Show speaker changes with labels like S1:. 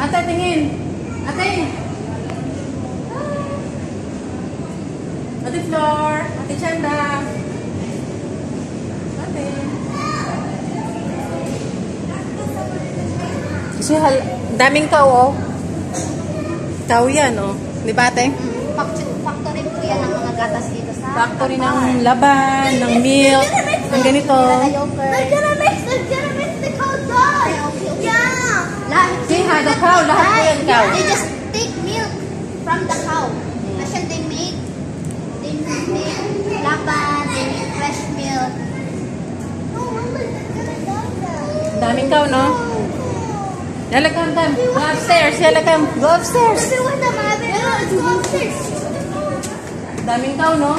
S1: Ate, tingin. Ate. Ate Flor. Ate Chanda. Ate. Kasi daming tao, oh. Tao yan, oh. Di ba, ate?
S2: Factory po yan ang mga gatas dito sa
S1: Factory ng laban, ng milk, ng ganito.
S2: They're gonna make the cow die. Yeah.
S1: See, the cow, lahat po yan cow.
S2: They just take milk from the cow. Kasi they make laban, they make fresh milk.
S1: Daming cow, no? Yala, come. Go upstairs. Yala, come. Go upstairs.
S2: Let's go upstairs.
S1: Daming cow, no?